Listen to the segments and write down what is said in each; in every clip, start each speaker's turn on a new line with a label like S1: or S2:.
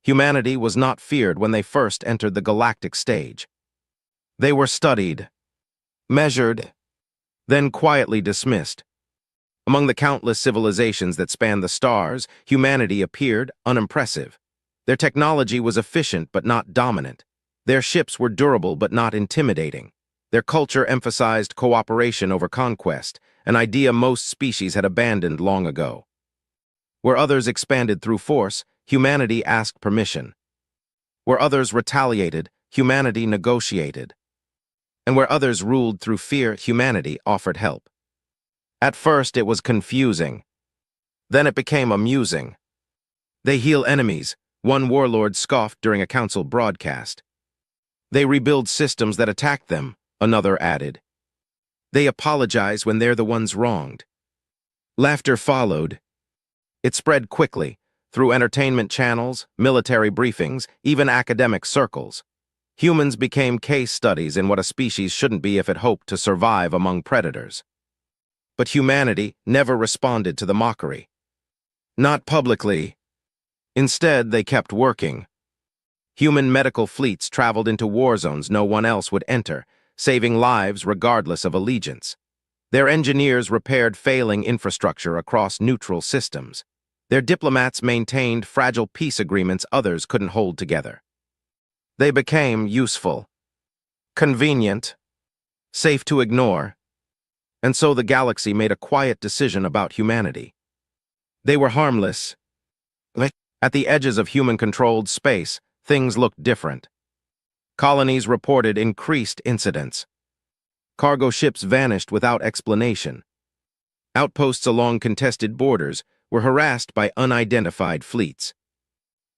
S1: Humanity was not feared when they first entered the galactic stage. They were studied, measured, then quietly dismissed. Among the countless civilizations that spanned the stars, humanity appeared unimpressive. Their technology was efficient but not dominant. Their ships were durable but not intimidating. Their culture emphasized cooperation over conquest, an idea most species had abandoned long ago. Where others expanded through force, humanity asked permission. Where others retaliated, humanity negotiated. And where others ruled through fear, humanity offered help. At first it was confusing. Then it became amusing. They heal enemies, one warlord scoffed during a council broadcast. They rebuild systems that attacked them, another added. They apologize when they're the ones wronged. Laughter followed. It spread quickly, through entertainment channels, military briefings, even academic circles. Humans became case studies in what a species shouldn't be if it hoped to survive among predators. But humanity never responded to the mockery. Not publicly. Instead, they kept working. Human medical fleets traveled into war zones no one else would enter, saving lives regardless of allegiance. Their engineers repaired failing infrastructure across neutral systems. Their diplomats maintained fragile peace agreements others couldn't hold together. They became useful, convenient, safe to ignore, and so the galaxy made a quiet decision about humanity. They were harmless. At the edges of human-controlled space, things looked different. Colonies reported increased incidents. Cargo ships vanished without explanation. Outposts along contested borders were harassed by unidentified fleets.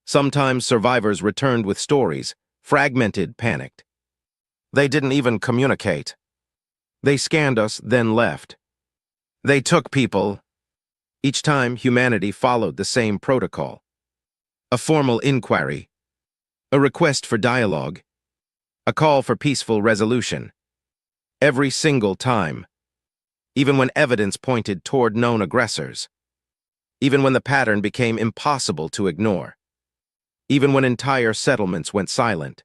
S1: Sometimes survivors returned with stories, fragmented, panicked. They didn't even communicate. They scanned us, then left. They took people. Each time, humanity followed the same protocol. A formal inquiry. A request for dialogue. A call for peaceful resolution. Every single time. Even when evidence pointed toward known aggressors. Even when the pattern became impossible to ignore. Even when entire settlements went silent.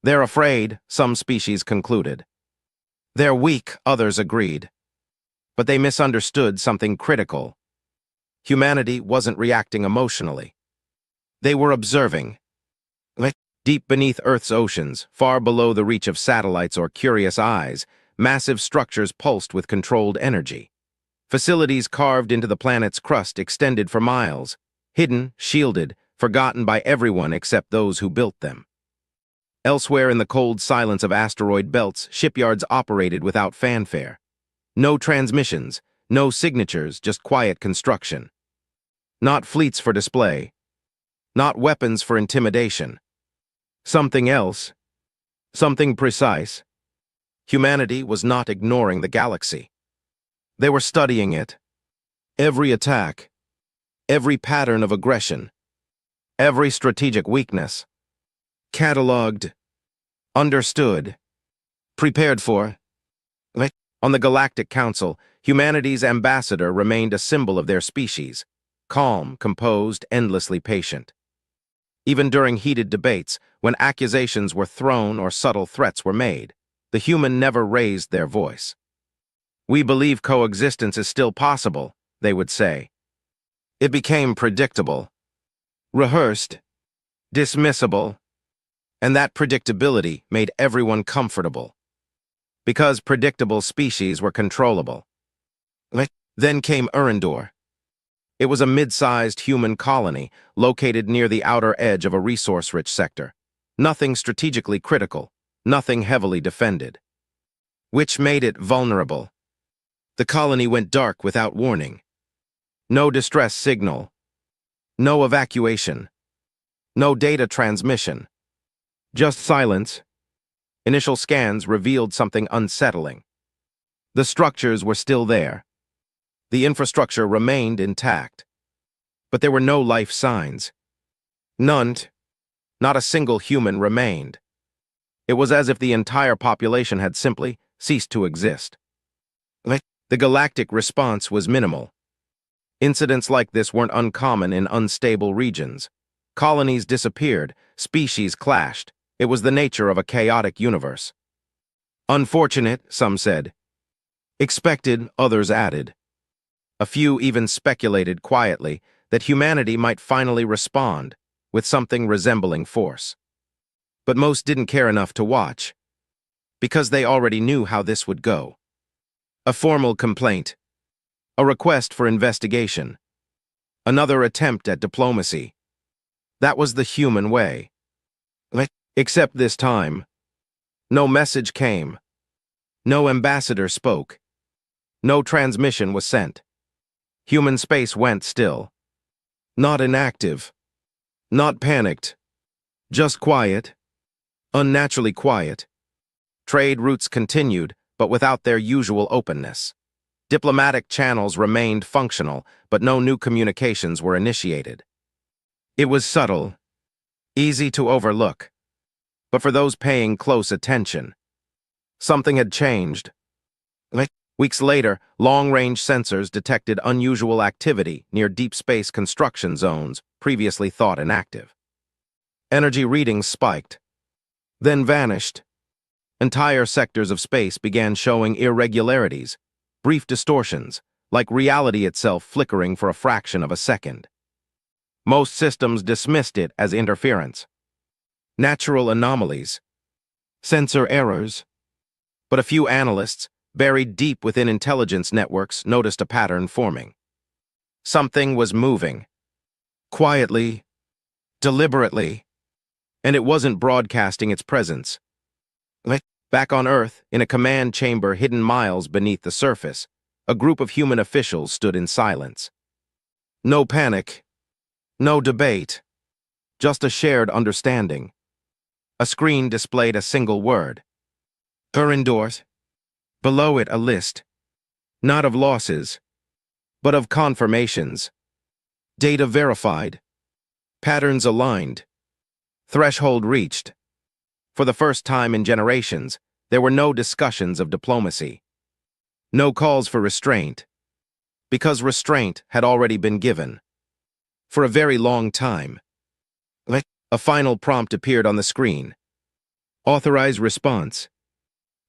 S1: They're afraid, some species concluded. They're weak, others agreed. But they misunderstood something critical. Humanity wasn't reacting emotionally. They were observing. Deep beneath Earth's oceans, far below the reach of satellites or curious eyes, massive structures pulsed with controlled energy. Facilities carved into the planet's crust extended for miles, hidden, shielded, forgotten by everyone except those who built them. Elsewhere in the cold silence of asteroid belts, shipyards operated without fanfare. No transmissions, no signatures, just quiet construction. Not fleets for display. Not weapons for intimidation. Something else. Something precise. Humanity was not ignoring the galaxy. They were studying it. Every attack. Every pattern of aggression. Every strategic weakness. Catalogued, understood, prepared for. On the Galactic Council, humanity's ambassador remained a symbol of their species, calm, composed, endlessly patient. Even during heated debates, when accusations were thrown or subtle threats were made, the human never raised their voice. We believe coexistence is still possible, they would say. It became predictable, rehearsed, dismissible. And that predictability made everyone comfortable. Because predictable species were controllable. Then came Urindor. It was a mid-sized human colony located near the outer edge of a resource-rich sector. Nothing strategically critical, nothing heavily defended. Which made it vulnerable. The colony went dark without warning. No distress signal. No evacuation. No data transmission. Just silence. Initial scans revealed something unsettling. The structures were still there. The infrastructure remained intact. But there were no life signs. None. Not a single human remained. It was as if the entire population had simply ceased to exist. The galactic response was minimal. Incidents like this weren't uncommon in unstable regions. Colonies disappeared, species clashed. It was the nature of a chaotic universe. Unfortunate, some said. Expected, others added. A few even speculated quietly that humanity might finally respond with something resembling force. But most didn't care enough to watch, because they already knew how this would go. A formal complaint, a request for investigation, another attempt at diplomacy. That was the human way. Except this time, no message came, no ambassador spoke, no transmission was sent. Human space went still. Not inactive, not panicked, just quiet, unnaturally quiet. Trade routes continued, but without their usual openness. Diplomatic channels remained functional, but no new communications were initiated. It was subtle, easy to overlook. But for those paying close attention, something had changed. Weeks later, long-range sensors detected unusual activity near deep space construction zones previously thought inactive. Energy readings spiked, then vanished. Entire sectors of space began showing irregularities, brief distortions, like reality itself flickering for a fraction of a second. Most systems dismissed it as interference, natural anomalies, sensor errors. But a few analysts, buried deep within intelligence networks, noticed a pattern forming. Something was moving, quietly, deliberately, and it wasn't broadcasting its presence. Back on Earth, in a command chamber hidden miles beneath the surface, a group of human officials stood in silence. No panic, no debate, just a shared understanding. A screen displayed a single word. Urindors. Below it a list, not of losses, but of confirmations. Data verified. Patterns aligned. Threshold reached. For the first time in generations, there were no discussions of diplomacy. No calls for restraint, because restraint had already been given. For a very long time. A final prompt appeared on the screen. Authorize response.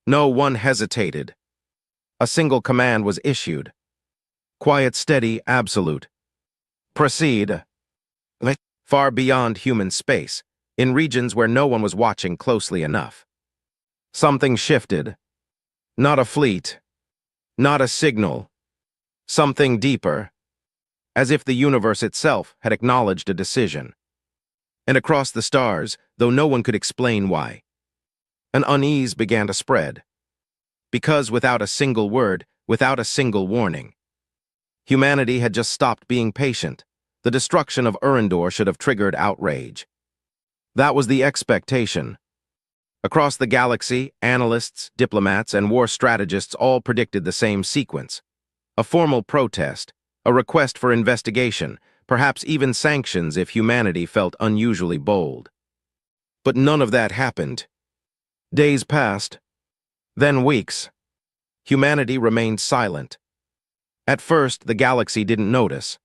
S1: No one hesitated. A single command was issued. Quiet, steady, absolute. Proceed. Far beyond human space, in regions where no one was watching closely enough. Something shifted. Not a fleet. Not a signal. Something deeper. As if the universe itself had acknowledged a decision. And across the stars, though no one could explain why, an unease began to spread. Because without a single word, without a single warning, humanity had just stopped being patient. The destruction of Urindor should have triggered outrage. That was the expectation. Across the galaxy, analysts, diplomats, and war strategists all predicted the same sequence. A formal protest, a request for investigation, perhaps even sanctions if humanity felt unusually bold. But none of that happened. Days passed, then weeks. Humanity remained silent. At first, the galaxy didn't notice.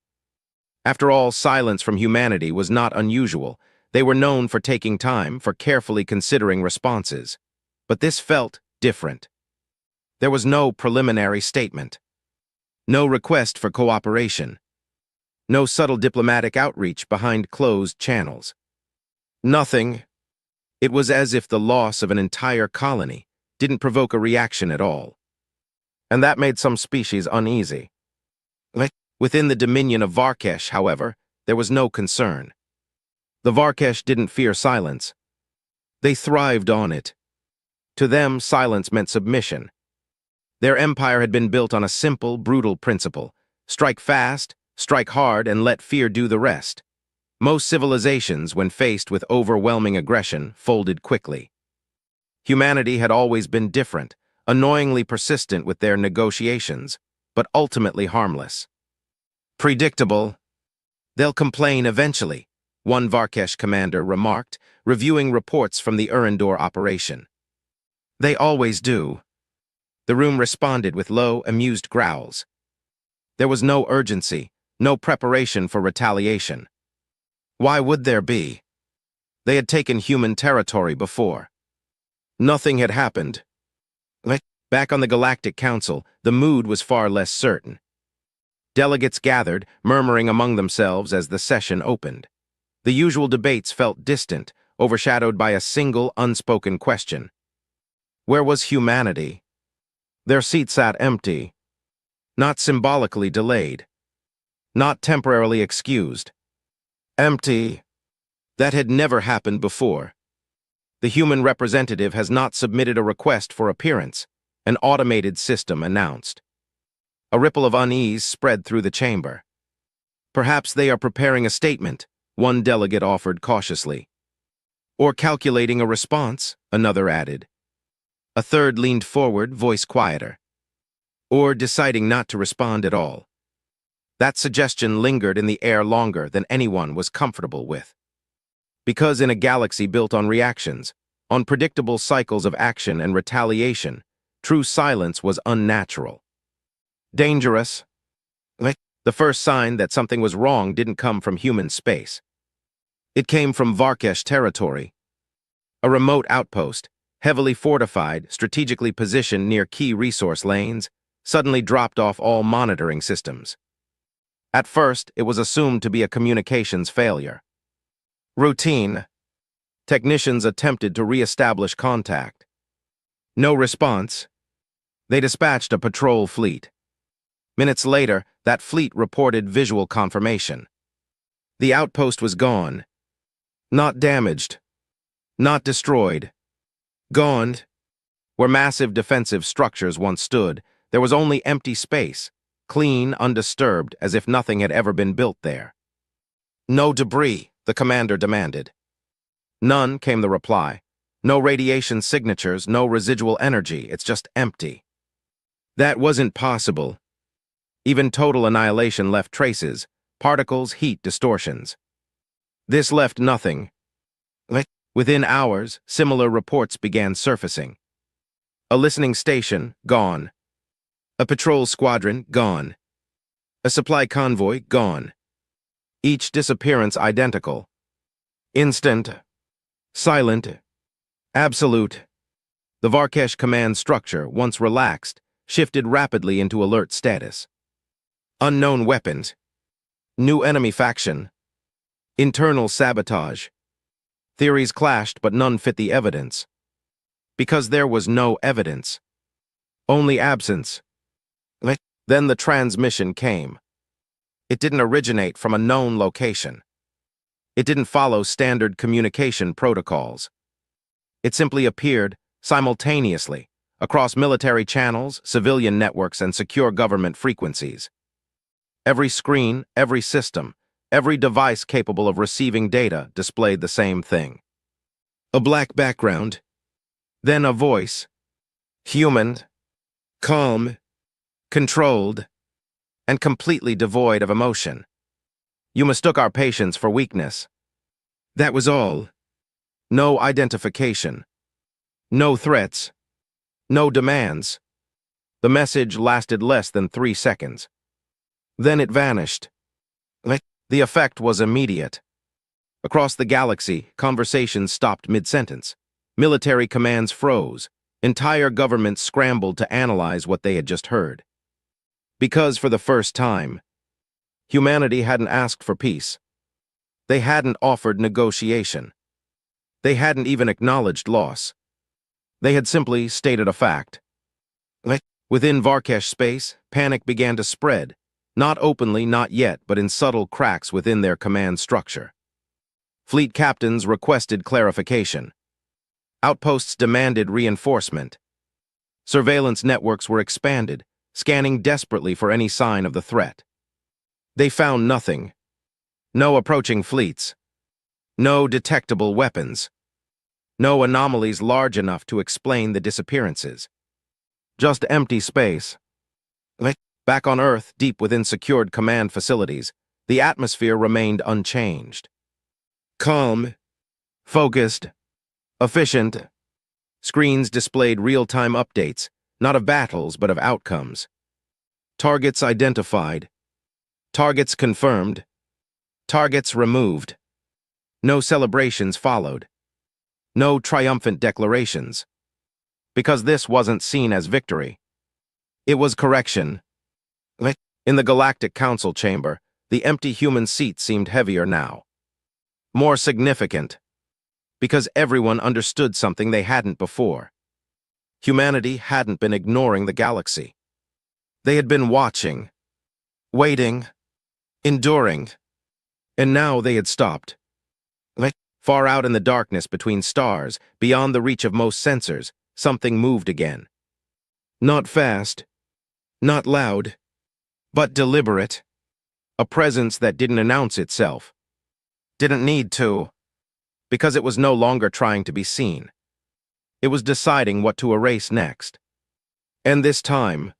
S1: After all, silence from humanity was not unusual. They were known for taking time, for carefully considering responses. But this felt different. There was no preliminary statement. No request for cooperation. No subtle diplomatic outreach behind closed channels. Nothing. It was as if the loss of an entire colony didn't provoke a reaction at all. And that made some species uneasy. Within the dominion of Varkesh, however, there was no concern. The Varkesh didn't fear silence. They thrived on it. To them, silence meant submission. Their empire had been built on a simple, brutal principle: strike fast, strike hard, and let fear do the rest. Most civilizations, when faced with overwhelming aggression, folded quickly. Humanity had always been different, annoyingly persistent with their negotiations, but ultimately harmless. Predictable. They'll complain eventually, one Varkesh commander remarked, reviewing reports from the Urindor operation. They always do. The room responded with low, amused growls. There was no urgency, no preparation for retaliation. Why would there be? They had taken human territory before. Nothing had happened. Back on the Galactic Council, the mood was far less certain. Delegates gathered, murmuring among themselves as the session opened. The usual debates felt distant, overshadowed by a single unspoken question. Where was humanity? Their seats sat empty, not symbolically delayed, not temporarily excused. Empty. That had never happened before. The human representative has not submitted a request for appearance, an automated system announced. A ripple of unease spread through the chamber. Perhaps they are preparing a statement, one delegate offered cautiously. Or calculating a response, another added. A third leaned forward, voice quieter. Or deciding not to respond at all. That suggestion lingered in the air longer than anyone was comfortable with. Because in a galaxy built on reactions, on predictable cycles of action and retaliation, true silence was unnatural. Dangerous. The first sign that something was wrong didn't come from human space. It came from Varkesh territory. A remote outpost, heavily fortified, strategically positioned near key resource lanes, suddenly dropped off all monitoring systems. At first, it was assumed to be a communications failure. Routine. Technicians attempted to re-establish contact. No response. They dispatched a patrol fleet. Minutes later, that fleet reported visual confirmation. The outpost was gone. Not damaged. Not destroyed. Gone. Where massive defensive structures once stood, there was only empty space, clean, undisturbed, as if nothing had ever been built there. No debris, the commander demanded. None, came the reply. No radiation signatures, no residual energy, it's just empty. That wasn't possible. Even total annihilation left traces, particles, heat, distortions. This left nothing. Within hours, similar reports began surfacing. A listening station, gone. A patrol squadron, gone. A supply convoy, gone. Each disappearance identical. Instant. Silent. Absolute. The Varkesh command structure, once relaxed, shifted rapidly into alert status. Unknown weapons. New enemy faction. Internal sabotage. Theories clashed, but none fit the evidence. Because there was no evidence. Only absence. Then the transmission came. It didn't originate from a known location. It didn't follow standard communication protocols. It simply appeared, simultaneously, across military channels, civilian networks, and secure government frequencies. Every screen, every system, every device capable of receiving data displayed the same thing. A black background. Then a voice. Human. Calm. Controlled. And completely devoid of emotion. You mistook our patience for weakness. That was all. No identification. No threats. No demands. The message lasted less than 3 seconds. Then it vanished. The effect was immediate. Across the galaxy, conversations stopped mid-sentence. Military commands froze. Entire governments scrambled to analyze what they had just heard. Because for the first time, humanity hadn't asked for peace. They hadn't offered negotiation. They hadn't even acknowledged loss. They had simply stated a fact. Within Varkesh space, panic began to spread. Not openly, not yet, but in subtle cracks within their command structure. Fleet captains requested clarification. Outposts demanded reinforcement. Surveillance networks were expanded, scanning desperately for any sign of the threat. They found nothing. No approaching fleets. No detectable weapons. No anomalies large enough to explain the disappearances. Just empty space. Back on Earth, deep within secured command facilities, the atmosphere remained unchanged. Calm, focused, efficient. Screens displayed real-time updates, not of battles but of outcomes. Targets identified. Targets confirmed. Targets removed. No celebrations followed. No triumphant declarations. Because this wasn't seen as victory. It was correction. In the Galactic Council chamber, the empty human seat seemed heavier now. More significant. Because everyone understood something they hadn't before. Humanity hadn't been ignoring the galaxy. They had been watching, waiting, enduring, and now they had stopped. Far out in the darkness between stars, beyond the reach of most sensors, something moved again. Not fast, not loud, but deliberate. A presence that didn't announce itself. Didn't need to, because it was no longer trying to be seen. It was deciding what to erase next. And this time,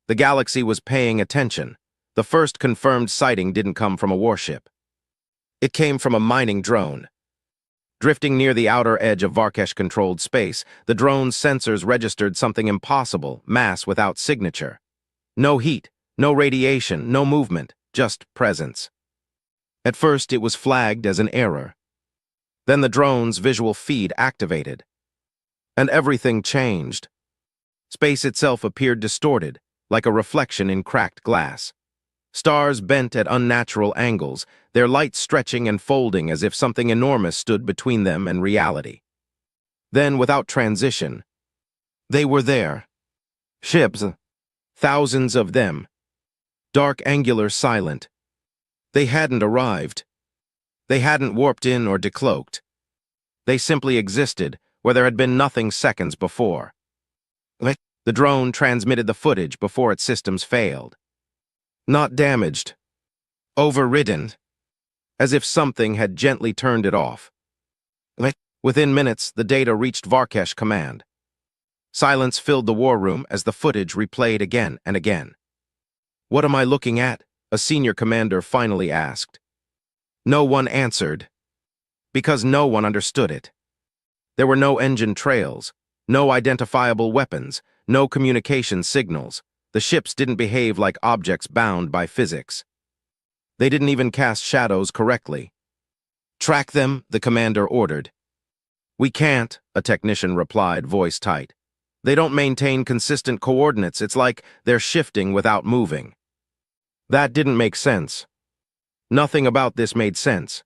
S1: the galaxy was paying attention. The first confirmed sighting didn't come from a warship. It came from a mining drone. Drifting near the outer edge of Varkesh-controlled space, the drone's sensors registered something impossible, mass without signature. No heat, no radiation, no movement, just presence. At first, it was flagged as an error. Then the drone's visual feed activated. And everything changed. Space itself appeared distorted, like a reflection in cracked glass. Stars bent at unnatural angles, their light stretching and folding as if something enormous stood between them and reality. Then, without transition, they were there. Ships, thousands of them. Dark, angular, silent. They hadn't arrived. They hadn't warped in or decloaked. They simply existed where there had been nothing seconds before. The drone transmitted the footage before its systems failed. Not damaged. Overridden. As if something had gently turned it off. Within minutes, the data reached Varkesh Command. Silence filled the war room as the footage replayed again and again. "What am I looking at?" a senior commander finally asked. No one answered. Because no one understood it. There were no engine trails, no identifiable weapons, no communication signals. The ships didn't behave like objects bound by physics. They didn't even cast shadows correctly. "Track them," the commander ordered. "We can't," a technician replied, voice tight. "They don't maintain consistent coordinates. It's like they're shifting without moving." That didn't make sense. Nothing about this made sense.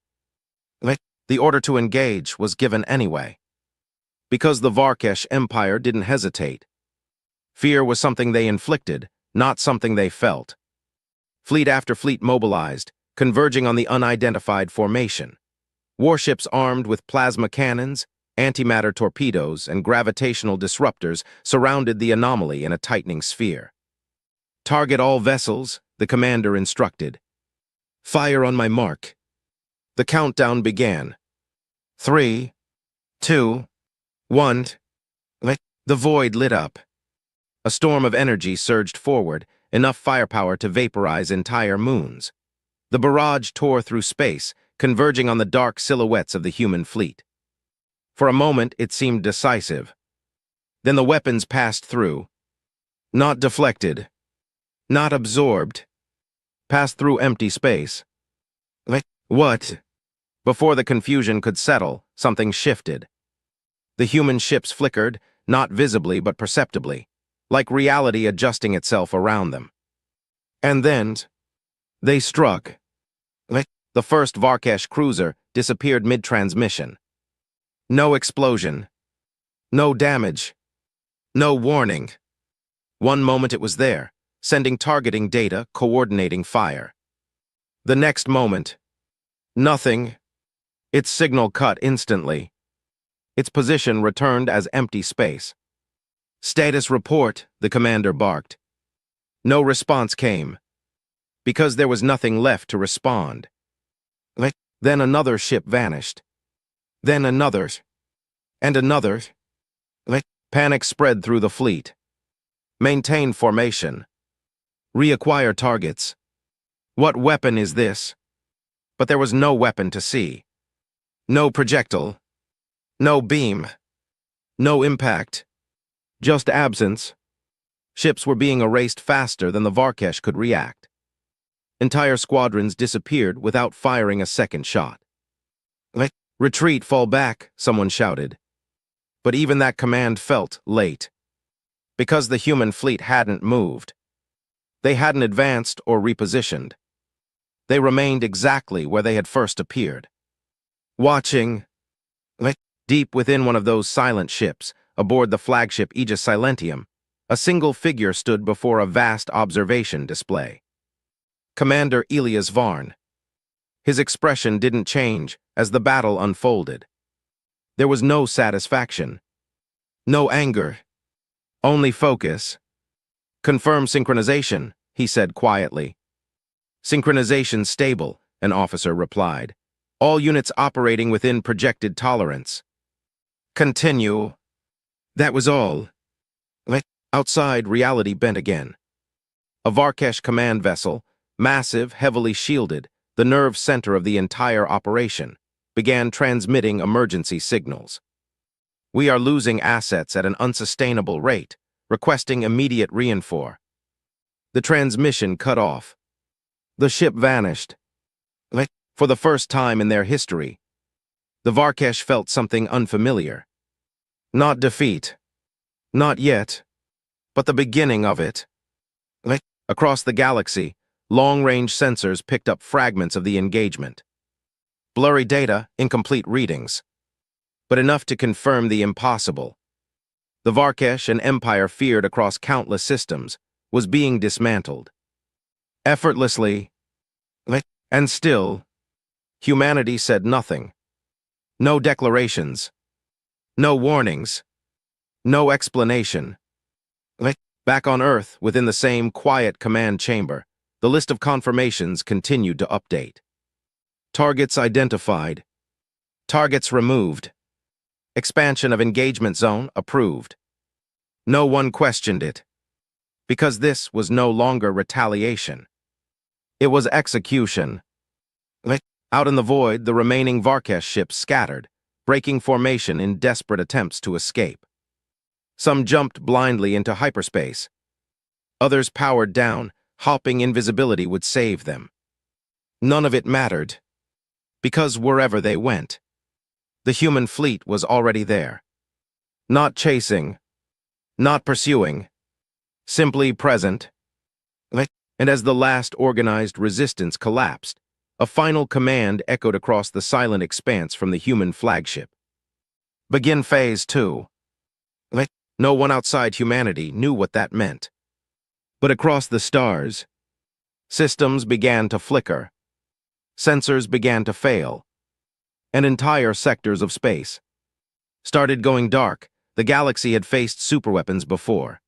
S1: The order to engage was given anyway. Because the Varkesh Empire didn't hesitate. Fear was something they inflicted, not something they felt. Fleet after fleet mobilized, converging on the unidentified formation. Warships armed with plasma cannons, antimatter torpedoes, and gravitational disruptors surrounded the anomaly in a tightening sphere. "Target all vessels," the commander instructed. "Fire on my mark." The countdown began. 3, 2, 1. The void lit up. A storm of energy surged forward, enough firepower to vaporize entire moons. The barrage tore through space, converging on the dark silhouettes of the human fleet. For a moment, it seemed decisive. Then the weapons passed through. Not deflected. Not absorbed. Passed through empty space. What? Before the confusion could settle, something shifted. The human ships flickered, not visibly but perceptibly, like reality adjusting itself around them. And then, they struck. The first Varkesh cruiser disappeared mid-transmission. No explosion. No damage. No warning. One moment it was there, sending targeting data, coordinating fire. The next moment, nothing. Its signal cut instantly. Its position returned as empty space. "Status report," the commander barked. No response came, because there was nothing left to respond. Then another ship vanished. Then another. And another. Panic spread through the fleet. Maintain formation. Reacquire targets. What weapon is this? But there was no weapon to see. No projectile. No beam. No impact. Just absence. Ships were being erased faster than the Varkesh could react. Entire squadrons disappeared without firing a second shot. Retreat, fall back, someone shouted. But even that command felt late. Because the human fleet hadn't moved. They hadn't advanced or repositioned. They remained exactly where they had first appeared. Watching, deep within one of those silent ships, aboard the flagship Aegis Silentium, a single figure stood before a vast observation display. Commander Elias Varn. His expression didn't change as the battle unfolded. There was no satisfaction, no anger, only focus. Confirm synchronization, he said quietly. Synchronization stable, an officer replied. All units operating within projected tolerance. Continue. That was all. Outside, reality bent again. A Varkesh command vessel, massive, heavily shielded, the nerve center of the entire operation, began transmitting emergency signals. We are losing assets at an unsustainable rate, requesting immediate reinforce. The transmission cut off. The ship vanished. For the first time in their history, the Varkesh felt something unfamiliar. Not defeat. Not yet. But the beginning of it. Across the galaxy, long-range sensors picked up fragments of the engagement. Blurry data, incomplete readings. But enough to confirm the impossible. The Varkesh, an empire feared across countless systems, was being dismantled. Effortlessly. And still, humanity said nothing. No declarations. No warnings. No explanation. Back on Earth, within the same quiet command chamber, the list of confirmations continued to update. Targets identified. Targets removed. Expansion of engagement zone approved. No one questioned it. Because this was no longer retaliation. It was execution. Out in the void, the remaining Varkesh ships scattered, breaking formation in desperate attempts to escape. Some jumped blindly into hyperspace. Others powered down, hoping invisibility would save them. None of it mattered, because wherever they went, the human fleet was already there. Not chasing, not pursuing, simply present. And as the last organized resistance collapsed, a final command echoed across the silent expanse from the human flagship. Begin Phase 2. No one outside humanity knew what that meant. But across the stars, systems began to flicker. Sensors began to fail. And entire sectors of space started going dark. The galaxy had faced superweapons before.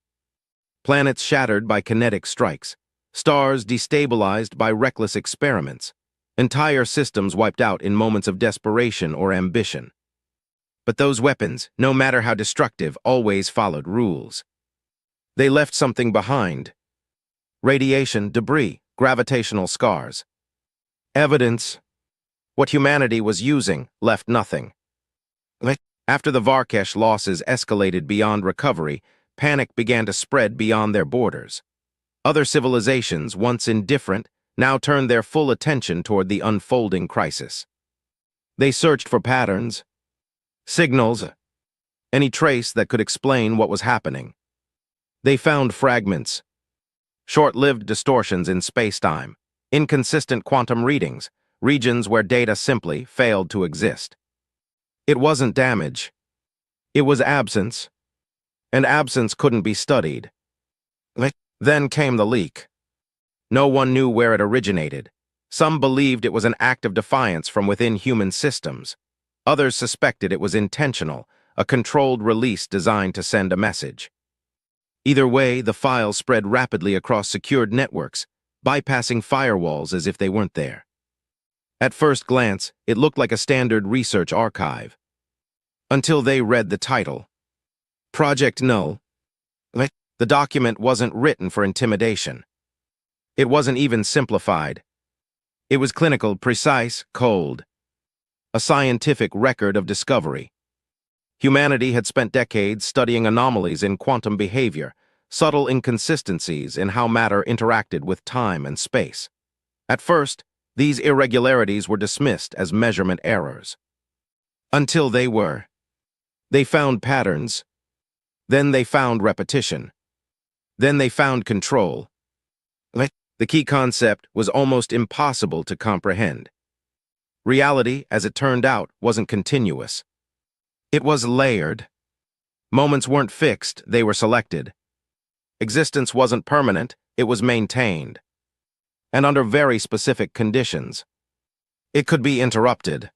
S1: Planets shattered by kinetic strikes. Stars destabilized by reckless experiments. Entire systems wiped out in moments of desperation or ambition. But those weapons, no matter how destructive, always followed rules. They left something behind. Radiation, debris, gravitational scars. Evidence. What humanity was using left nothing. After the Varkesh losses escalated beyond recovery, panic began to spread beyond their borders. Other civilizations, once indifferent, now turned their full attention toward the unfolding crisis. They searched for patterns, signals, any trace that could explain what was happening. They found fragments, short-lived distortions in space-time, inconsistent quantum readings, regions where data simply failed to exist. It wasn't damage. It was absence. And absence couldn't be studied. Then came the leak. No one knew where it originated. Some believed it was an act of defiance from within human systems. Others suspected it was intentional, a controlled release designed to send a message. Either way, the files spread rapidly across secured networks, bypassing firewalls as if they weren't there. At first glance, it looked like a standard research archive. Until they read the title. Project Null. The document wasn't written for intimidation. It wasn't even simplified. It was clinical, precise, cold. A scientific record of discovery. Humanity had spent decades studying anomalies in quantum behavior, subtle inconsistencies in how matter interacted with time and space. At first, these irregularities were dismissed as measurement errors. Until they were. They found patterns. Then they found repetition. Then they found control. The key concept was almost impossible to comprehend. Reality, as it turned out, wasn't continuous. It was layered. Moments weren't fixed, they were selected. Existence wasn't permanent, it was maintained. And under very specific conditions. It could be interrupted.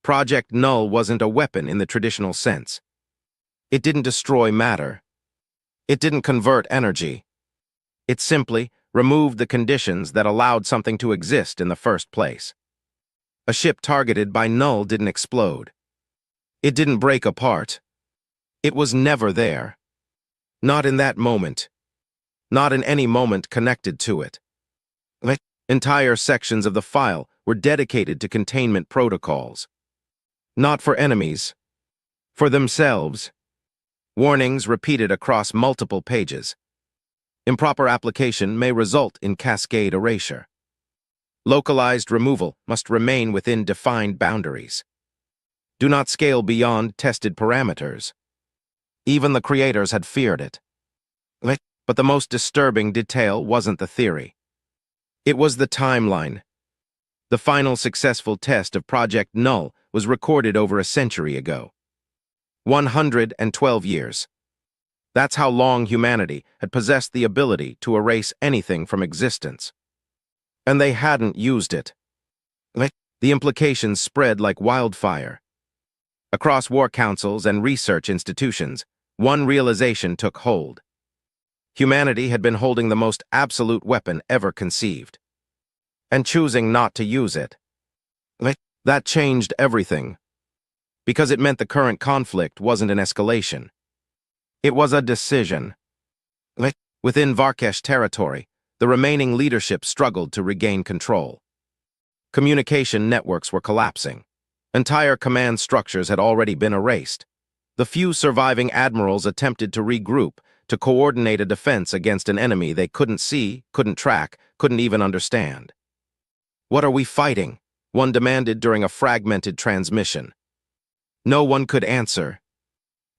S1: Project Null wasn't a weapon in the traditional sense. It didn't destroy matter. It didn't convert energy. It simply removed the conditions that allowed something to exist in the first place. A ship targeted by Null didn't explode. It didn't break apart. It was never there. Not in that moment. Not in any moment connected to it. Entire sections of the file were dedicated to containment protocols. Not for enemies. For themselves. Warnings repeated across multiple pages. Improper application may result in cascade erasure. Localized removal must remain within defined boundaries. Do not scale beyond tested parameters. Even the creators had feared it. But the most disturbing detail wasn't the theory. It was the timeline. The final successful test of Project Null was recorded over a century ago. 112 years. That's how long humanity had possessed the ability to erase anything from existence. And they hadn't used it. The implications spread like wildfire. Across war councils and research institutions, one realization took hold. Humanity had been holding the most absolute weapon ever conceived. And choosing not to use it. That changed everything. Because it meant the current conflict wasn't an escalation. It was a decision. Within Varkesh territory, the remaining leadership struggled to regain control. Communication networks were collapsing. Entire command structures had already been erased. The few surviving admirals attempted to regroup, to coordinate a defense against an enemy they couldn't see, couldn't track, couldn't even understand. "What are we fighting?" one demanded during a fragmented transmission. No one could answer.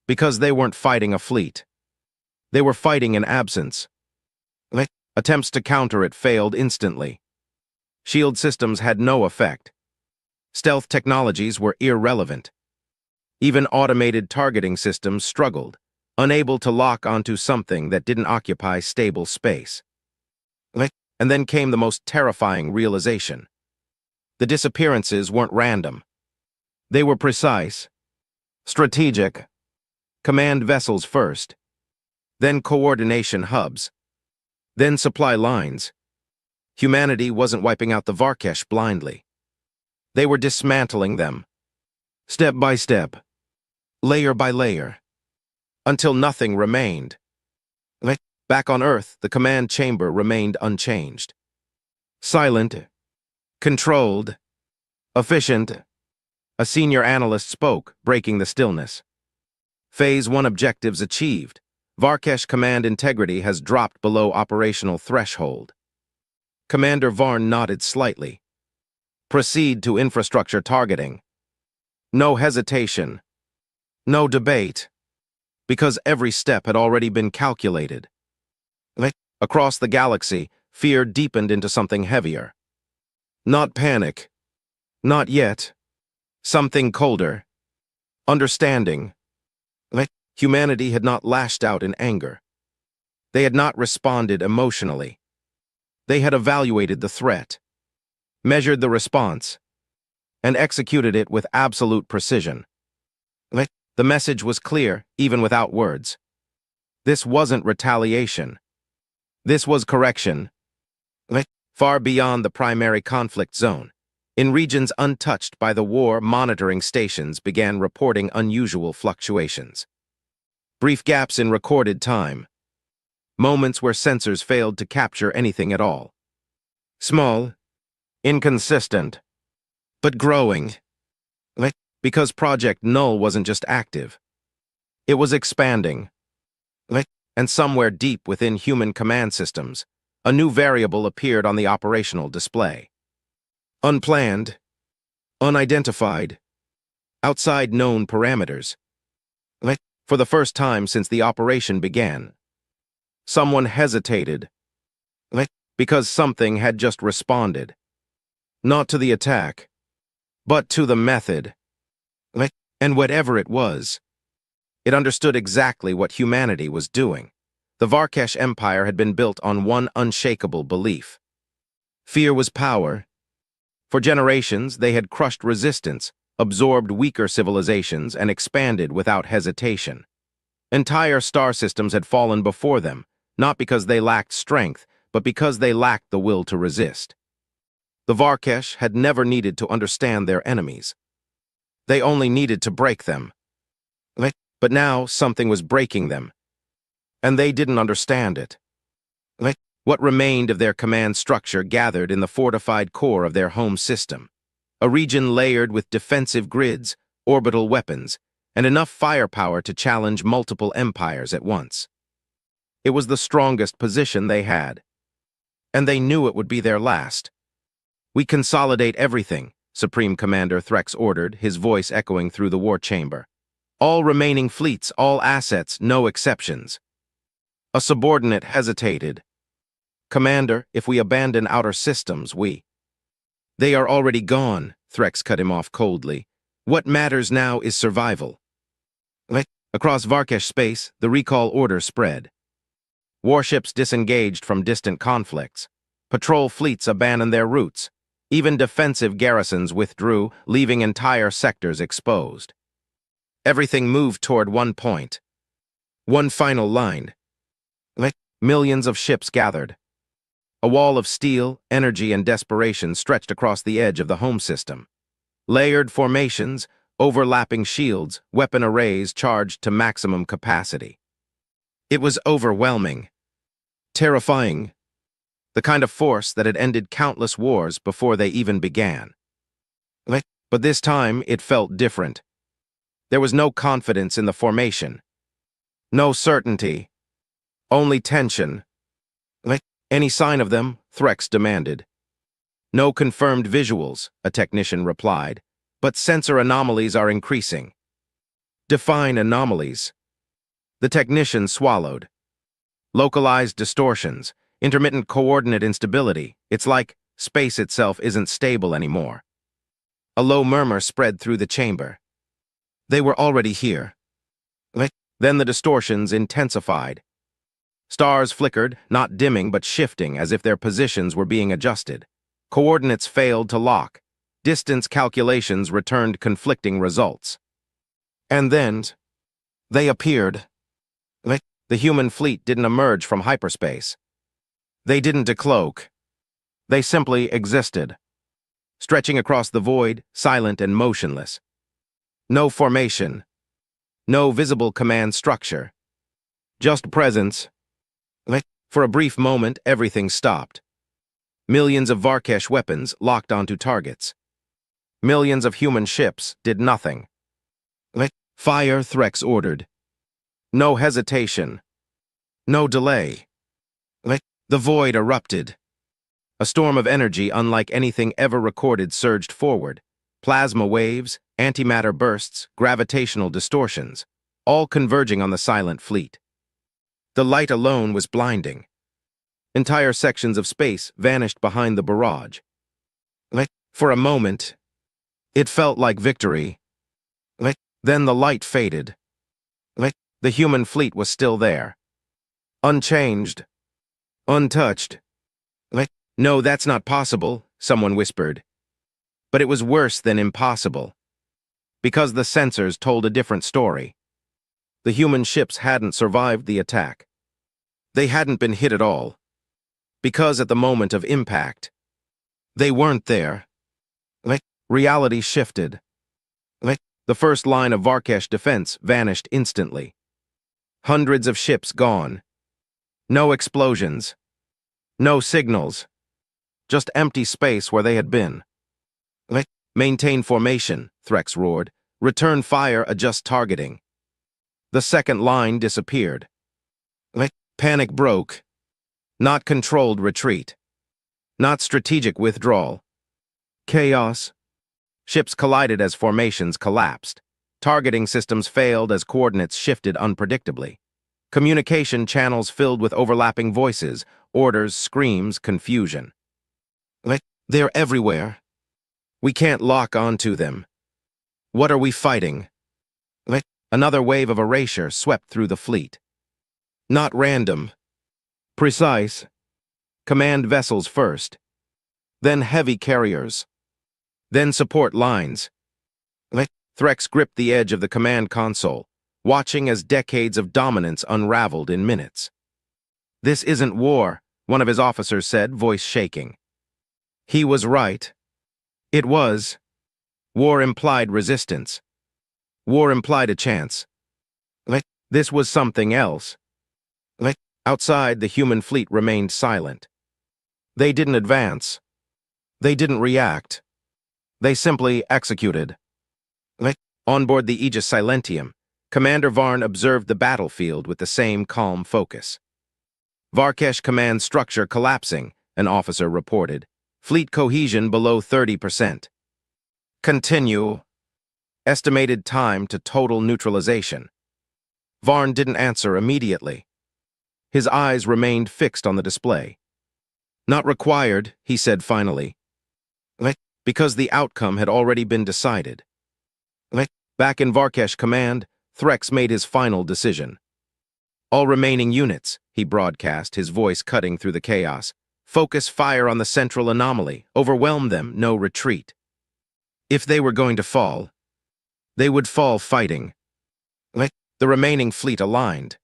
S1: Because they weren't fighting a fleet. They were fighting an absence. Attempts to counter it failed instantly. Shield systems had no effect. Stealth technologies were irrelevant. Even automated targeting systems struggled, unable to lock onto something that didn't occupy stable space. And then came the most terrifying realization. The disappearances weren't random. They were precise, strategic. Command vessels first, then coordination hubs, then supply lines. Humanity wasn't wiping out the Varkesh blindly. They were dismantling them, step by step, layer by layer, until nothing remained. Back on Earth, the command chamber remained unchanged. Silent, controlled, efficient. A senior analyst spoke, breaking the stillness. Phase 1 objectives achieved. Varkesh command integrity has dropped below operational threshold. Commander Varn nodded slightly. Proceed to infrastructure targeting. No hesitation. No debate. Because every step had already been calculated. Across the galaxy, fear deepened into something heavier. Not panic. Not yet. Something colder. Understanding. Humanity had not lashed out in anger. They had not responded emotionally. They had evaluated the threat, measured the response, and executed it with absolute precision. The message was clear, even without words. This wasn't retaliation. This was correction. Far beyond the primary conflict zone, in regions untouched by the war, monitoring stations began reporting unusual fluctuations. Brief gaps in recorded time. Moments where sensors failed to capture anything at all. Small, inconsistent, but growing. Because Project Null wasn't just active. It was expanding. And somewhere deep within human command systems, a new variable appeared on the operational display. Unplanned, unidentified, outside known parameters. For the first time since the operation began, someone hesitated, because something had just responded. Not to the attack, but to the method. And whatever it was, it understood exactly what humanity was doing. The Varkesh Empire had been built on one unshakable belief. Fear was power. For generations, they had crushed resistance, absorbed weaker civilizations, and expanded without hesitation. Entire star systems had fallen before them, not because they lacked strength, but because they lacked the will to resist. The Varkesh had never needed to understand their enemies. They only needed to break them. But now something was breaking them, and they didn't understand it. What remained of their command structure gathered in the fortified core of their home system, a region layered with defensive grids, orbital weapons, and enough firepower to challenge multiple empires at once. It was the strongest position they had, and they knew it would be their last. "We consolidate everything," Supreme Commander Threx ordered, his voice echoing through the war chamber. "All remaining fleets, all assets, no exceptions." A subordinate hesitated. "Commander, if we abandon outer systems, They are already gone," Threx cut him off coldly. "What matters now is survival." Across Varkesh space, the recall order spread. Warships disengaged from distant conflicts. Patrol fleets abandoned their routes. Even defensive garrisons withdrew, leaving entire sectors exposed. Everything moved toward one point. One final line. Millions of ships gathered. A wall of steel, energy, and desperation stretched across the edge of the home system. Layered formations, overlapping shields, weapon arrays charged to maximum capacity. It was overwhelming. Terrifying. The kind of force that had ended countless wars before they even began. But this time, it felt different. There was no confidence in the formation. No certainty. Only tension. "Any sign of them?" Threx demanded. "No confirmed visuals," a technician replied, "but sensor anomalies are increasing." "Define anomalies." The technician swallowed. "Localized distortions, intermittent coordinate instability. It's like space itself isn't stable anymore." A low murmur spread through the chamber. They were already here. Then the distortions intensified. Stars flickered, not dimming but shifting as if their positions were being adjusted. Coordinates failed to lock. Distance calculations returned conflicting results. And then, they appeared. The human fleet didn't emerge from hyperspace. They didn't decloak. They simply existed, stretching across the void, silent and motionless. No formation. No visible command structure. Just presence. For a brief moment, everything stopped. Millions of Varkesh weapons locked onto targets. Millions of human ships did nothing. "Fire," Threx ordered. No hesitation. No delay. The void erupted. A storm of energy unlike anything ever recorded surged forward. Plasma waves, antimatter bursts, gravitational distortions, all converging on the silent fleet. The light alone was blinding. Entire sections of space vanished behind the barrage. For a moment, it felt like victory. Then the light faded. The human fleet was still there. Unchanged. Untouched. "No, that's not possible," someone whispered. But it was worse than impossible. Because the sensors told a different story. The human ships hadn't survived the attack. They hadn't been hit at all. Because at the moment of impact, they weren't there. Reality shifted. The first line of Varkesh defense vanished instantly. Hundreds of ships gone. No explosions. No signals. Just empty space where they had been. "Maintain formation," Threx roared. "Return fire, adjust targeting." The second line disappeared. Panic broke. Not controlled retreat. Not strategic withdrawal. Chaos. Ships collided as formations collapsed. Targeting systems failed as coordinates shifted unpredictably. Communication channels filled with overlapping voices, orders, screams, confusion. They're everywhere. We can't lock onto them. What are we fighting? Another wave of erasure swept through the fleet. Not random. Precise. Command vessels first. Then heavy carriers. Then support lines. Threx gripped the edge of the command console, watching as decades of dominance unraveled in minutes. "This isn't war," one of his officers said, voice shaking. He was right. It was. War implied resistance. War implied a chance. This was something else. Outside, the human fleet remained silent. They didn't advance. They didn't react. They simply executed. On board the Aegis Silentium, Commander Varn observed the battlefield with the same calm focus. "Varkesh command structure collapsing," an officer reported. "Fleet cohesion below 30%. Continue. Estimated time to total neutralization." Varn didn't answer immediately. His eyes remained fixed on the display. "Not required," he said finally. Because the outcome had already been decided. Back in Varkesh command, Threx made his final decision. "All remaining units," he broadcast, his voice cutting through the chaos, "focus fire on the central anomaly. Overwhelm them, no retreat." If they were going to fall, they would fall fighting. The remaining fleet aligned.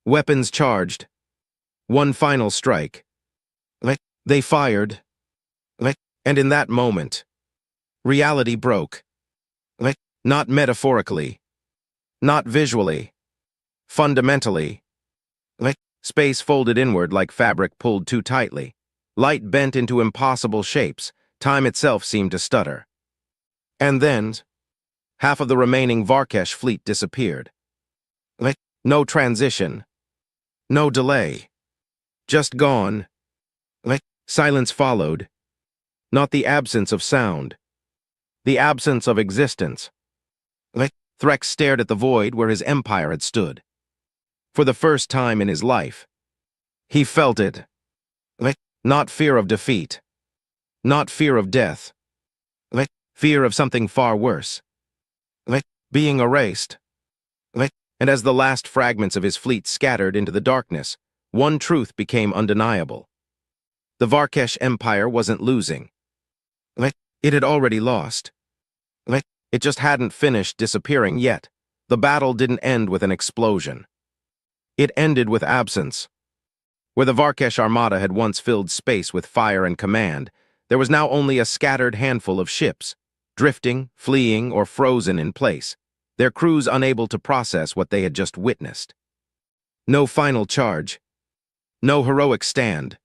S1: Weapons charged. One final strike. They fired. And in that moment, reality broke. Not metaphorically. Not visually. Fundamentally. Space folded inward like fabric pulled too tightly. Light bent into impossible shapes. Time itself seemed to stutter. And then, half of the remaining Varkesh fleet disappeared. No transition. No delay. Just gone. Silence followed. Not the absence of sound. The absence of existence. Threx stared at the void where his empire had stood. For the first time in his life, he felt it. Not fear of defeat. Not fear of death. Fear of something far worse. Being erased. And as the last fragments of his fleet scattered into the darkness, one truth became undeniable. The Varkesh Empire wasn't losing. It had already lost. It just hadn't finished disappearing yet. The battle didn't end with an explosion. It ended with absence. Where the Varkesh Armada had once filled space with fire and command, there was now only a scattered handful of ships, drifting, fleeing, or frozen in place, their crews unable to process what they had just witnessed. No final charge. No heroic stand.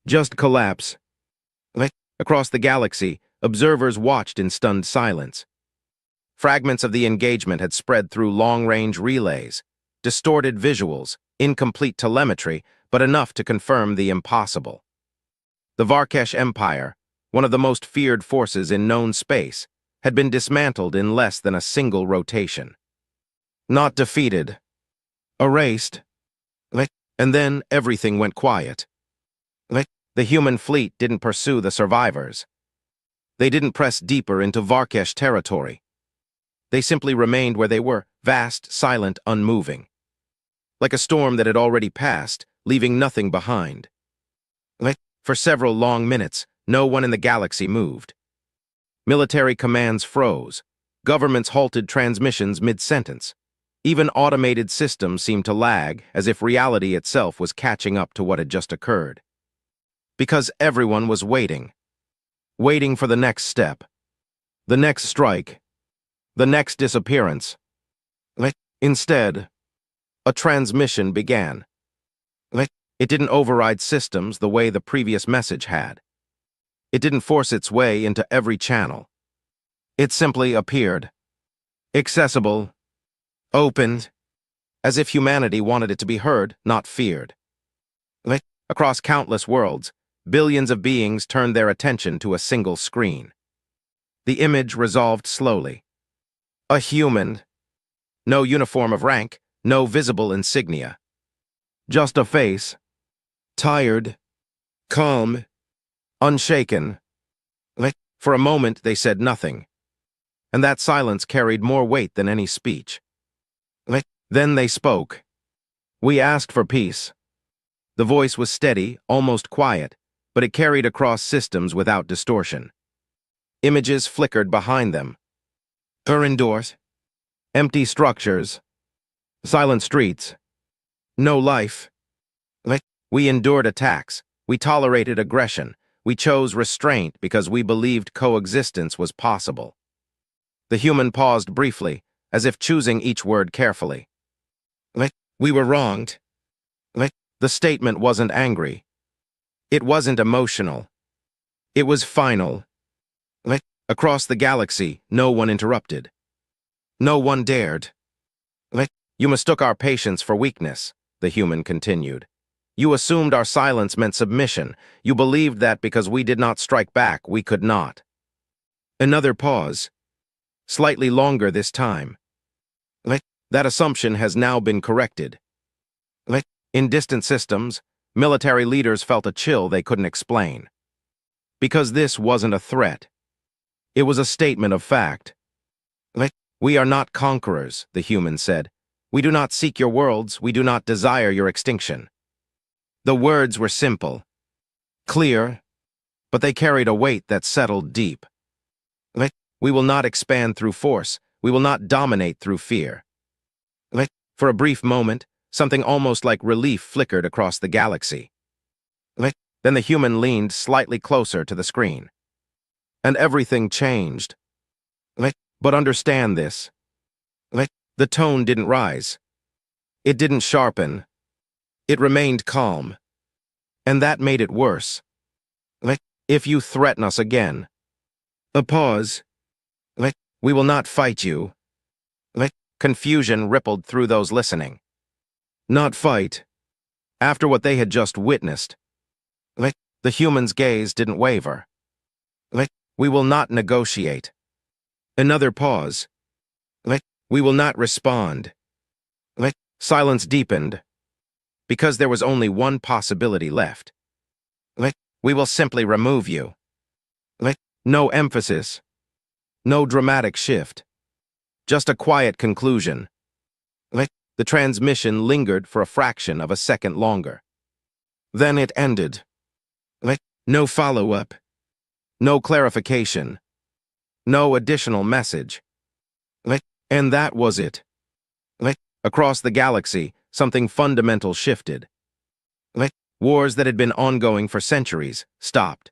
S1: Just collapse. Across the galaxy, observers watched in stunned silence. Fragments of the engagement had spread through long-range relays, distorted visuals, incomplete telemetry, but enough to confirm the impossible. The Varkesh Empire, one of the most feared forces in known space, had been dismantled in less than a single rotation. Not defeated. Erased. And then everything went quiet. The human fleet didn't pursue the survivors. They didn't press deeper into Varkesh territory. They simply remained where they were, vast, silent, unmoving. Like a storm that had already passed, leaving nothing behind. For several long minutes, no one in the galaxy moved. Military commands froze. Governments halted transmissions mid-sentence. Even automated systems seemed to lag, as if reality itself was catching up to what had just occurred. Because everyone was waiting. Waiting for the next step. The next strike. The next disappearance. Instead, a transmission began. It didn't override systems the way the previous message had. It didn't force its way into every channel. It simply appeared. Accessible. Opened. As if humanity wanted it to be heard, not feared. Across countless worlds, billions of beings turned their attention to a single screen. The image resolved slowly. A human. No uniform of rank, no visible insignia. Just a face. Tired. Calm. Unshaken. For a moment they said nothing, and that silence carried more weight than any speech. Then they spoke. We asked for peace. The voice was steady, almost quiet, but it carried across systems without distortion. Images flickered behind them. Indoors. Empty structures. Silent streets. No life. We endured attacks. We tolerated aggression. We chose restraint because we believed coexistence was possible. The human paused briefly, as if choosing each word carefully. We were wronged. The statement wasn't angry. It wasn't emotional. It was final. Across the galaxy, no one interrupted. No one dared. You mistook our patience for weakness, the human continued. You assumed our silence meant submission. You believed that because we did not strike back, we could not. Another pause. Slightly longer this time. That assumption has now been corrected. In distant systems, military leaders felt a chill they couldn't explain. Because this wasn't a threat. It was a statement of fact. We are not conquerors, the human said. We do not seek your worlds, we do not desire your extinction. The words were simple, clear, but they carried a weight that settled deep. We will not expand through force, we will not dominate through fear. For a brief moment, something almost like relief flickered across the galaxy. Then the human leaned slightly closer to the screen. And everything changed. But understand this. The tone didn't rise. It didn't sharpen. It remained calm. And that made it worse. If you threaten us again. A pause. We will not fight you. Confusion rippled through those listening. Not fight. After what they had just witnessed. The human's gaze didn't waver. We will not negotiate. Another pause. We will not respond. Silence deepened. Because there was only one possibility left. We will simply remove you. No emphasis. No dramatic shift. Just a quiet conclusion. The transmission lingered for a fraction of a second longer. Then it ended. No follow-up. No clarification. No additional message. And that was it. Across the galaxy, something fundamental shifted. Wars that had been ongoing for centuries stopped.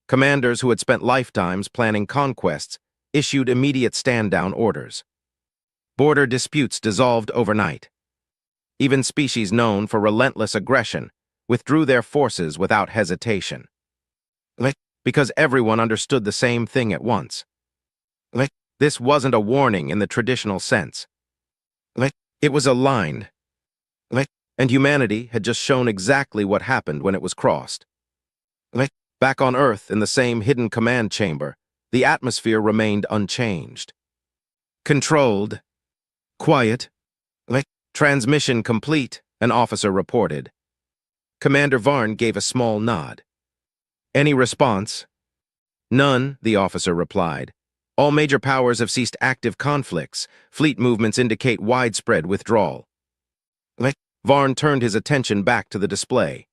S1: Commanders who had spent lifetimes planning conquests issued immediate stand-down orders. Border disputes dissolved overnight. Even species known for relentless aggression withdrew their forces without hesitation. Because everyone understood the same thing at once. This wasn't a warning in the traditional sense. It was a line. And humanity had just shown exactly what happened when it was crossed. Back on Earth, in the same hidden command chamber, the atmosphere remained unchanged. Controlled. Quiet. Transmission complete, an officer reported. Commander Varn gave a small nod. Any response? None, the officer replied. All major powers have ceased active conflicts. Fleet movements indicate widespread withdrawal. Varn turned his attention back to the display.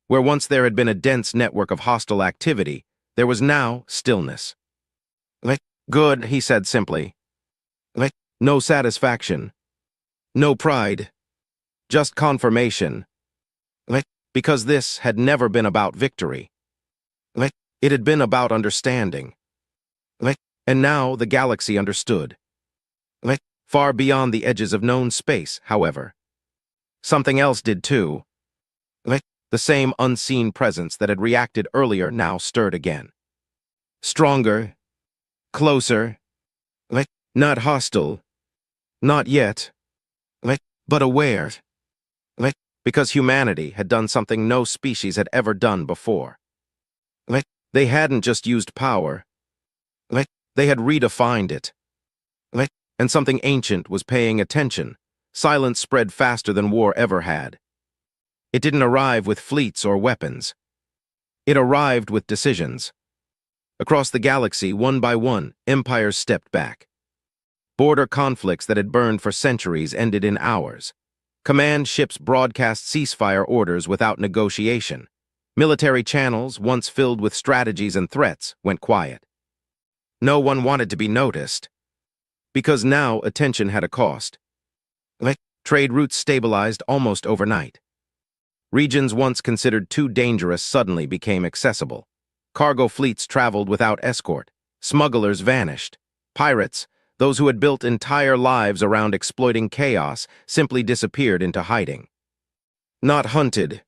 S1: Where once there had been a dense network of hostile activity, there was now stillness. Good, he said simply. No satisfaction. No pride. Just confirmation. Because this had never been about victory. It had been about understanding. And now the galaxy understood. Far beyond the edges of known space, however. Something else did too. The same unseen presence that had reacted earlier now stirred again. Stronger. Closer. Not hostile. Not yet. But aware. Because humanity had done something no species had ever done before. They hadn't just used power. They had redefined it. And something ancient was paying attention. Silence spread faster than war ever had. It didn't arrive with fleets or weapons. It arrived with decisions. Across the galaxy, one by one, empires stepped back. Border conflicts that had burned for centuries ended in hours. Command ships broadcast ceasefire orders without negotiation. Military channels, once filled with strategies and threats, went quiet. No one wanted to be noticed, because now attention had a cost. Trade routes stabilized almost overnight. Regions once considered too dangerous suddenly became accessible. Cargo fleets traveled without escort. Smugglers vanished. Pirates, those who had built entire lives around exploiting chaos, simply disappeared into hiding. Not hunted.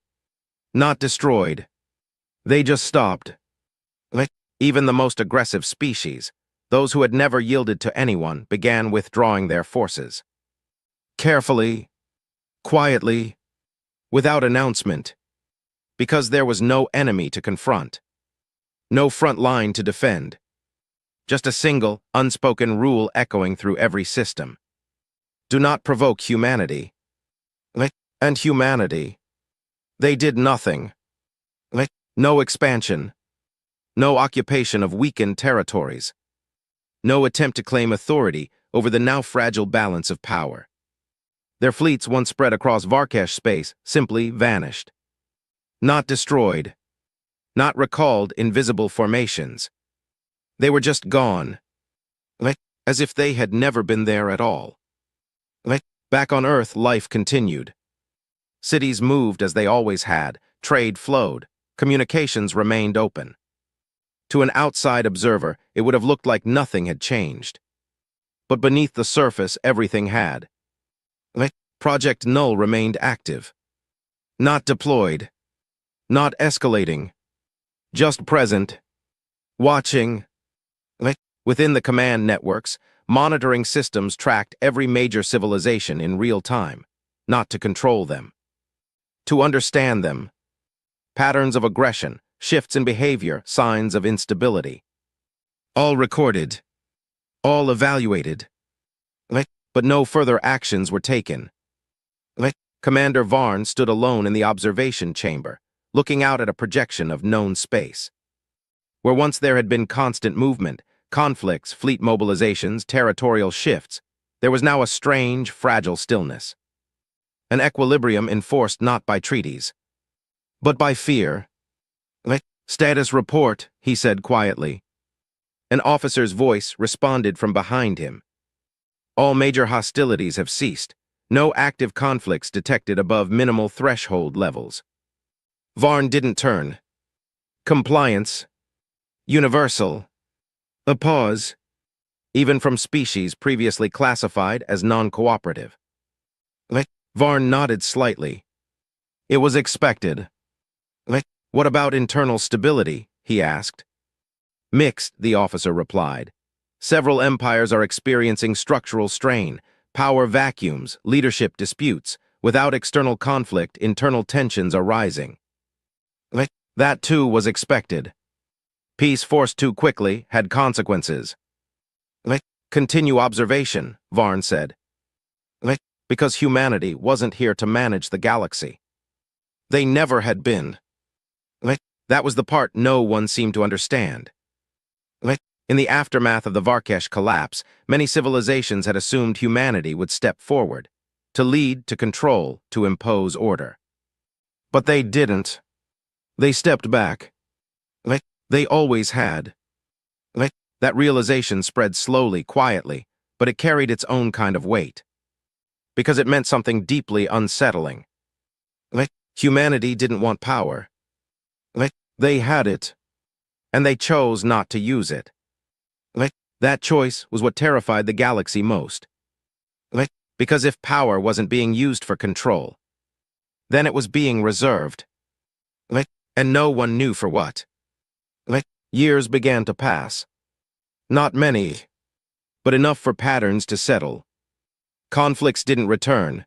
S1: Not destroyed. They just stopped. Even the most aggressive species, those who had never yielded to anyone, began withdrawing their forces. Carefully, quietly, without announcement, because there was no enemy to confront, no front line to defend, just a single, unspoken rule echoing through every system. Do not provoke humanity. And humanity. They did nothing. No expansion. No occupation of weakened territories. No attempt to claim authority over the now fragile balance of power. Their fleets, once spread across Varkesh space, simply vanished. Not destroyed. Not recalled in visible formations. They were just gone. As if they had never been there at all. Back on Earth, life continued. Cities moved as they always had, trade flowed, communications remained open. To an outside observer, it would have looked like nothing had changed. But beneath the surface, everything had. Project Null remained active. Not deployed. Not escalating. Just present. Watching. Within the command networks, monitoring systems tracked every major civilization in real time, not to control them. To understand them. Patterns of aggression, shifts in behavior, signs of instability. All recorded. All evaluated. But no further actions were taken. Commander Varn stood alone in the observation chamber, looking out at a projection of known space. Where once there had been constant movement, conflicts, fleet mobilizations, territorial shifts, there was now a strange, fragile stillness. An equilibrium enforced not by treaties, but by fear. Status report, he said quietly. An officer's voice responded from behind him. All major hostilities have ceased. No active conflicts detected above minimal threshold levels. Varn didn't turn. Compliance. Universal. A pause. Even from species previously classified as non-cooperative. Varn nodded slightly. It was expected. What about internal stability? He asked. Mixed, the officer replied. Several empires are experiencing structural strain, power vacuums, leadership disputes. Without external conflict, internal tensions are rising. That too was expected. Peace forced too quickly had consequences. Continue observation, Varn said. Because humanity wasn't here to manage the galaxy. They never had been. That was the part no one seemed to understand. In the aftermath of the Varkesh collapse, many civilizations had assumed humanity would step forward, to lead, to control, to impose order. But they didn't. They stepped back. They always had. That realization spread slowly, quietly, but it carried its own kind of weight. Because it meant something deeply unsettling. Humanity didn't want power. They had it, and they chose not to use it. That choice was what terrified the galaxy most. Because if power wasn't being used for control, then it was being reserved. And no one knew for what. Years began to pass. Not many, but enough for patterns to settle. Conflicts didn't return.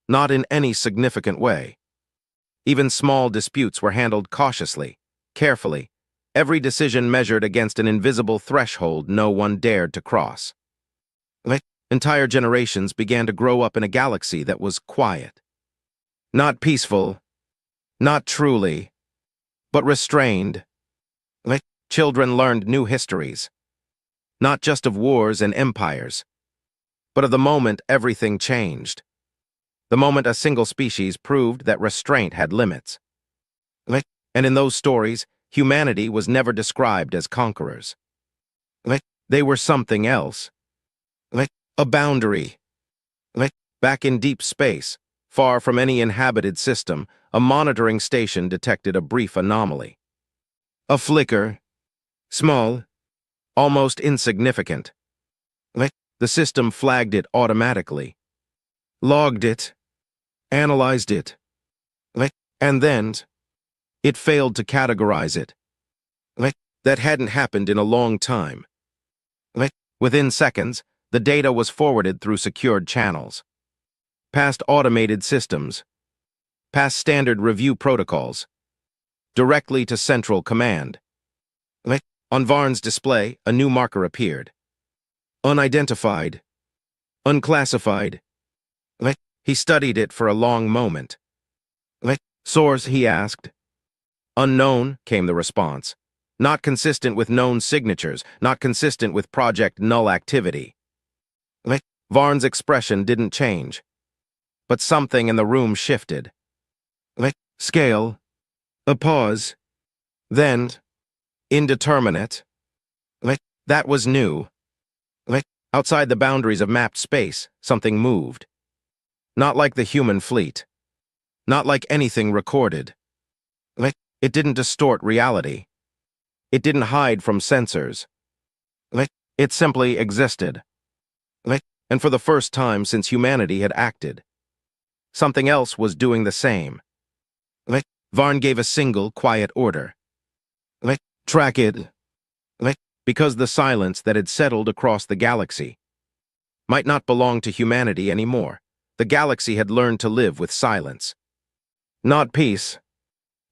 S1: Not in any significant way. Even small disputes were handled cautiously, carefully, Every decision measured against an invisible threshold no one dared to cross. Entire generations began to grow up in a galaxy that was quiet. Not peaceful, not truly, but restrained. Children learned new histories, not just of wars and empires, but of the moment everything changed. The moment a single species proved that restraint had limits. And in those stories, humanity was never described as conquerors. They were something else. A boundary. Back in deep space, far from any inhabited system, a monitoring station detected a brief anomaly. A flicker. Small. Almost insignificant. The system flagged it automatically. Logged it. Analyzed it. And then, it failed to categorize it. That hadn't happened in a long time. Within seconds, the data was forwarded through secured channels. Past automated systems. Past standard review protocols. Directly to Central Command. On Varn's display, a new marker appeared. Unidentified. Unclassified. He studied it for a long moment. Source, he asked. Unknown, came the response. Not consistent with known signatures, not consistent with Project Null activity. Varn's expression didn't change. But something in the room shifted. Scale. A pause. Then, indeterminate. That was new. Outside the boundaries of mapped space, something moved. Not like the human fleet. Not like anything recorded. It didn't distort reality. It didn't hide from sensors. It simply existed. And for the first time since humanity had acted, something else was doing the same. Varn gave a single, quiet order. Track it. Because the silence that had settled across the galaxy might not belong to humanity anymore. The galaxy had learned to live with silence. Not peace.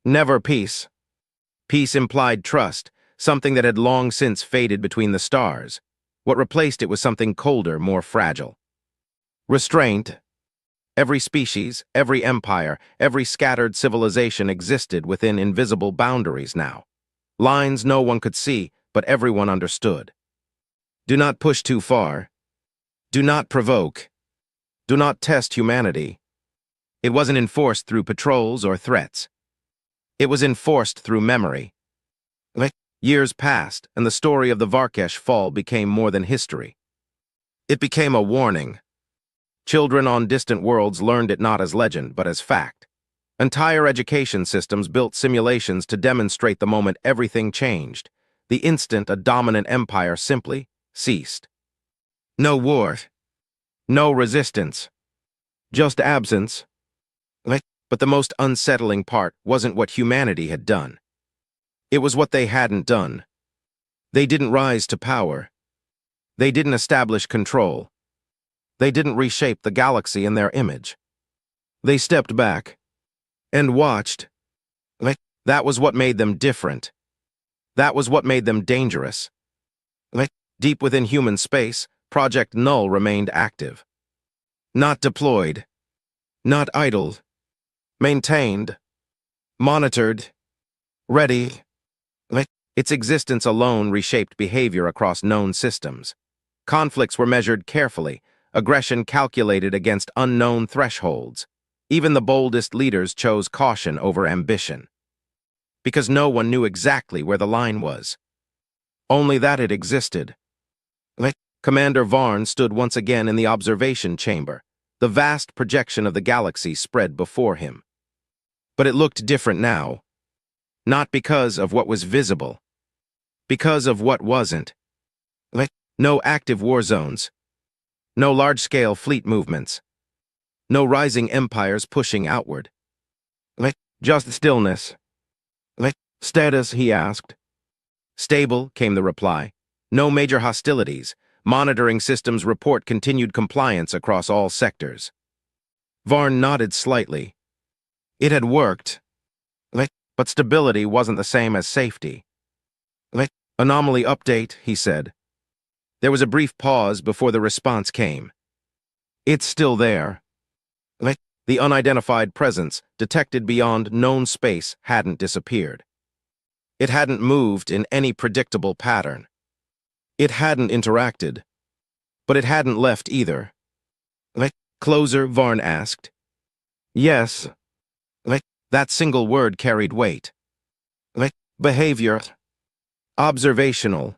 S1: Never peace. Peace implied trust, something that had long since faded between the stars. What replaced it was something colder, more fragile. Restraint. Every species, every empire, every scattered civilization existed within invisible boundaries now. Lines no one could see, but everyone understood. Do not push too far. Do not provoke. Do not test humanity. It wasn't enforced through patrols or threats. It was enforced through memory. Years passed, and the story of the Varkesh fall became more than history. It became a warning. Children on distant worlds learned it not as legend, but as fact. Entire education systems built simulations to demonstrate the moment everything changed, the instant a dominant empire simply ceased. No war. No resistance. Just absence. But the most unsettling part wasn't what humanity had done. It was what they hadn't done. They didn't rise to power. They didn't establish control. They didn't reshape the galaxy in their image. They stepped back and watched. That was what made them different. That was what made them dangerous. Deep within human space, Project Null remained active. Not deployed. Not idle. Maintained. Monitored. Ready. Its existence alone reshaped behavior across known systems. Conflicts were measured carefully, aggression calculated against unknown thresholds. Even the boldest leaders chose caution over ambition. Because no one knew exactly where the line was. Only that it existed. Commander Varn stood once again in the observation chamber. The vast projection of the galaxy spread before him. But it looked different now. Not because of what was visible. Because of what wasn't. No active war zones. No large-scale fleet movements. No rising empires pushing outward. Just stillness. Status, he asked. Stable, came the reply. No major hostilities. Monitoring systems report continued compliance across all sectors. Varn nodded slightly. It had worked. But stability wasn't the same as safety. Anomaly update, he said. There was a brief pause before the response came. It's still there. The unidentified presence, detected beyond known space, hadn't disappeared. It hadn't moved in any predictable pattern. It hadn't interacted. But it hadn't left either. Closer, Varn asked. Yes. That single word carried weight. Behavior. Observational.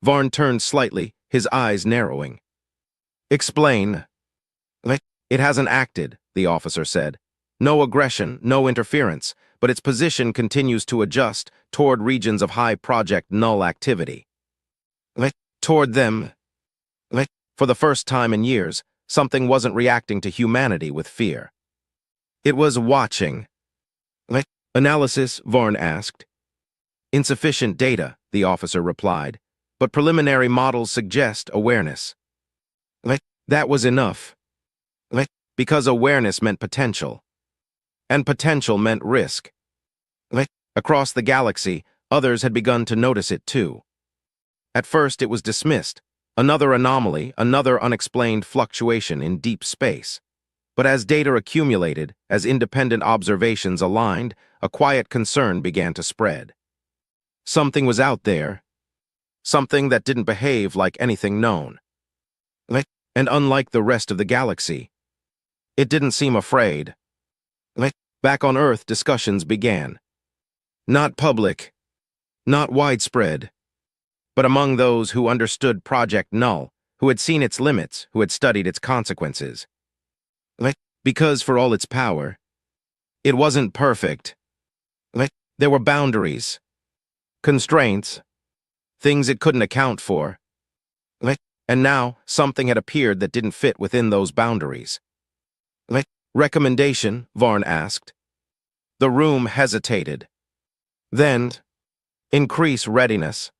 S1: Varn turned slightly, his eyes narrowing. Explain. It hasn't acted, the officer said. No aggression, no interference, but its position continues to adjust toward regions of high Project Null activity. Toward them. For the first time in years, something wasn't reacting to humanity with fear. It was watching. Analysis, Varn asked. Insufficient data, the officer replied, but preliminary models suggest awareness. That was enough. Because awareness meant potential. And potential meant risk. Across the galaxy, others had begun to notice it too. At first it was dismissed, another anomaly, another unexplained fluctuation in deep space. But as data accumulated, as independent observations aligned, a quiet concern began to spread. Something was out there. Something that didn't behave like anything known. And unlike the rest of the galaxy, it didn't seem afraid. Back on Earth, discussions began. Not public, not widespread, but among those who understood Project Null, who had seen its limits, who had studied its consequences. Because for all its power, it wasn't perfect. There were boundaries, constraints, things it couldn't account for. And now, something had appeared that didn't fit within those boundaries. Recommendation, Varn asked. The room hesitated. Then, increase readiness.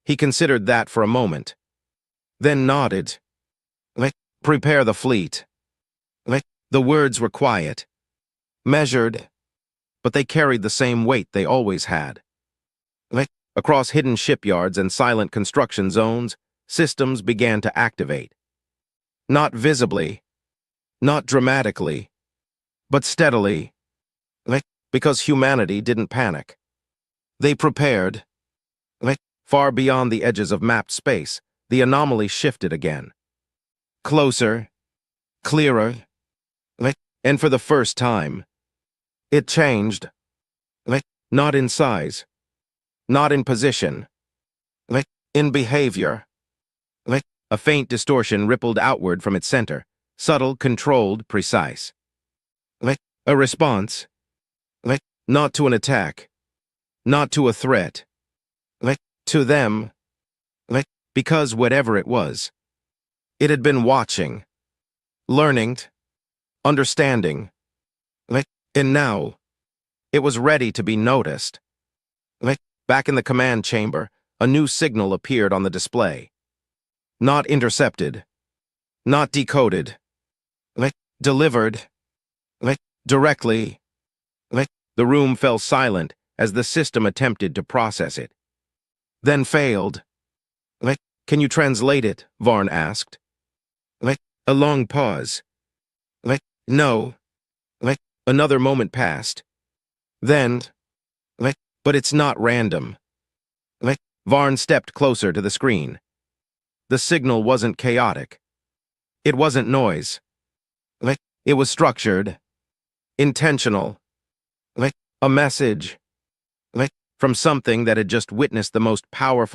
S1: He considered that for a moment. Then nodded. Prepare the fleet. The words were quiet, measured, but they carried the same weight they always had. Across hidden shipyards and silent construction zones, systems began to activate. Not visibly, not dramatically, but steadily. Because humanity didn't panic. They prepared. Far beyond the edges of mapped space, the anomaly shifted again. Closer, clearer, and for the first time, it changed. Not in size, not in position, in behavior. A faint distortion rippled outward from its center, subtle, controlled, precise. A response. Not to an attack, not to a threat. To them. Because whatever it was, it had been watching, learning, understanding. And now, it was ready to be noticed. Back in the command chamber, a new signal appeared on the display. Not intercepted, not decoded, delivered, directly. The room fell silent as the system attempted to process it. Then failed. Can you translate it? Varn asked. A long pause. No. Another moment passed. Then, but it's not random. Varn stepped closer to the screen. The signal wasn't chaotic. It wasn't noise. It was structured, intentional. A message. From something that had just witnessed the most powerful